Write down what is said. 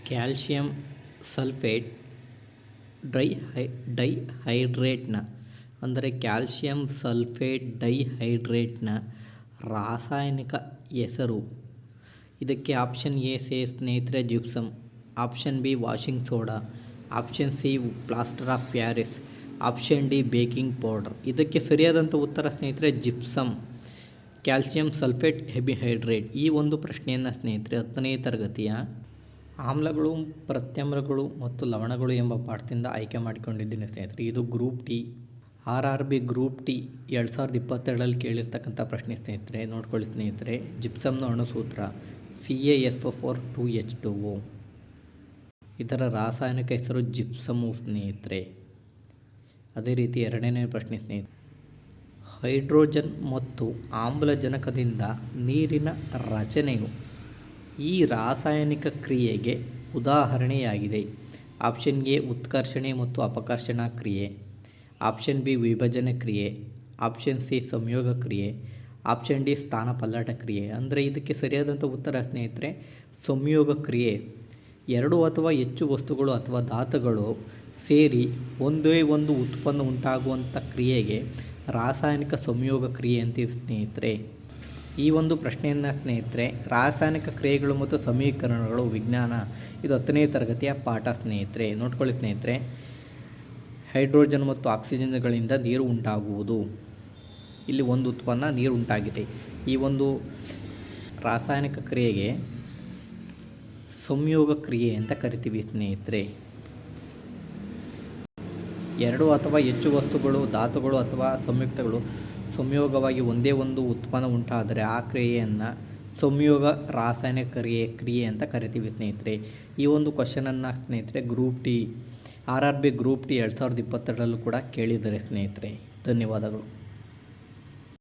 Calcium sulphate ಡೈಹೈಡ್ರೇಟ್ನ ಅಂದರೆ calcium sulphate ಡೈಹೈಡ್ರೇಟ್ನ ರಾಸಾಯನಿಕ ಹೆಸರು. ಇದಕ್ಕೆ ಆಪ್ಷನ್ ಎ ಸ್ನೇಹಿತರೆ gypsum, option B washing soda, option C plaster of Paris, option D baking powder. ಇದಕ್ಕೆ ಸರಿಯಾದಂಥ ಉತ್ತರ ಸ್ನೇಹಿತರೆ ಜಿಪ್ಸಮ್, ಕ್ಯಾಲ್ಶಿಯಂ ಸಲ್ಫೇಟ್ ಹೆಬಿಹೈಡ್ರೇಟ್. ಈ ಒಂದು ಪ್ರಶ್ನೆಯನ್ನು ಸ್ನೇಹಿತರೆ 10ನೇ ತರಗತಿಯ ಆಮ್ಲಗಳು, ಪ್ರತ್ಯಾಮ್ಲಗಳು ಮತ್ತು ಲವಣಗಳು ಎಂಬ ಪಾಠದಿಂದ ಆಯ್ಕೆ ಮಾಡಿಕೊಂಡಿದ್ದೀನಿ ಸ್ನೇಹಿತರೆ. ಇದು group D RRB group D 2022ರಲ್ಲಿ ಕೇಳಿರ್ತಕ್ಕಂಥ ಪ್ರಶ್ನೆ ಸ್ನೇಹಿತರೆ. ನೋಡ್ಕೊಳ್ಳಿ ಸ್ನೇಹಿತರೆ, ಜಿಪ್ಸಮ್ನ ಅಣುಸೂತ್ರ CaSO4 2H2O. ಇದರ ರಾಸಾಯನಿಕ ಹೆಸರು ಜಿಪ್ಸಮು ಸ್ನೇಹಿತರೆ. ಅದೇ ರೀತಿ ಎರಡನೇ ಪ್ರಶ್ನೆ ಸ್ನೇಹಿತರೆ, ಹೈಡ್ರೋಜನ್ ಮತ್ತು ಆಮ್ಲಜನಕದಿಂದ ನೀರಿನ ರಚನೆಯು ಈ ರಾಸಾಯನಿಕ ಕ್ರಿಯೆಗೆ ಉದಾಹರಣೆಯಾಗಿದೆ. ಆಪ್ಷನ್ ಎ ಉತ್ಕರ್ಷಣೆ ಮತ್ತು ಅಪಕರ್ಷಣ ಕ್ರಿಯೆ, ಆಪ್ಷನ್ ಬಿ ವಿಭಜನೆ ಕ್ರಿಯೆ, ಆಪ್ಷನ್ ಸಿ ಸಂಯೋಗ ಕ್ರಿಯೆ, ಆಪ್ಷನ್ ಡಿ ಸ್ಥಾನಪಲ್ಲಟ ಕ್ರಿಯೆ. ಅಂದರೆ ಇದಕ್ಕೆ ಸರಿಯಾದಂಥ ಉತ್ತರ ಸ್ನೇಹಿತರೆ ಸಂಯೋಗ ಕ್ರಿಯೆ. ಎರಡು ಅಥವಾ ಹೆಚ್ಚು ವಸ್ತುಗಳು ಅಥವಾ ಧಾತುಗಳು ಸೇರಿ ಒಂದೇ ಒಂದು ಉತ್ಪನ್ನ ಉಂಟಾಗುವಂಥ ಕ್ರಿಯೆಗೆ ರಾಸಾಯನಿಕ ಸಂಯೋಗ ಕ್ರಿಯೆ ಅಂತೀವಿ ಸ್ನೇಹಿತರೆ. ಈ ಒಂದು ಪ್ರಶ್ನೆಯನ್ನು ಸ್ನೇಹಿತರೆ ರಾಸಾಯನಿಕ ಕ್ರಿಯೆಗಳು ಮತ್ತು ಸಮೀಕರಣಗಳು ವಿಜ್ಞಾನ, ಇದು 10ನೇ ತರಗತಿಯ ಪಾಠ ಸ್ನೇಹಿತರೆ. ನೋಡ್ಕೊಳ್ಳಿ ಸ್ನೇಹಿತರೆ, ಹೈಡ್ರೋಜನ್ ಮತ್ತು ಆಕ್ಸಿಜನ್ಗಳಿಂದ ನೀರು ಉಂಟಾಗುವುದು. ಇಲ್ಲಿ ಒಂದು ಉತ್ಪನ್ನ ನೀರು ಉಂಟಾಗಿದೆ. ಈ ಒಂದು ರಾಸಾಯನಿಕ ಕ್ರಿಯೆಗೆ ಸಂಯೋಗ ಕ್ರಿಯೆ ಅಂತ ಕರಿತೀವಿ ಸ್ನೇಹಿತರೆ. ಎರಡು ಅಥವಾ ಹೆಚ್ಚು ವಸ್ತುಗಳು, ಧಾತುಗಳು ಅಥವಾ ಸಂಯುಕ್ತಗಳು ಸಂಯೋಗವಾಗಿ ಒಂದೇ ಒಂದು ಉತ್ಪನ್ನ ಉಂಟಾದರೆ ಆ ಕ್ರಿಯೆಯನ್ನು ಸಂಯೋಗ ರಾಸಾಯನಿಕ ಕ್ರಿಯೆ ಅಂತ ಕರಿತೀವಿ ಸ್ನೇಹಿತರೆ. ಈ ಒಂದು ಕ್ವಶನನ್ನು ಸ್ನೇಹಿತರೆ group D RRB group D 2022ರಲ್ಲೂ ಕೂಡ ಕೇಳಿದ್ದಾರೆ ಸ್ನೇಹಿತರೆ. ಧನ್ಯವಾದಗಳು.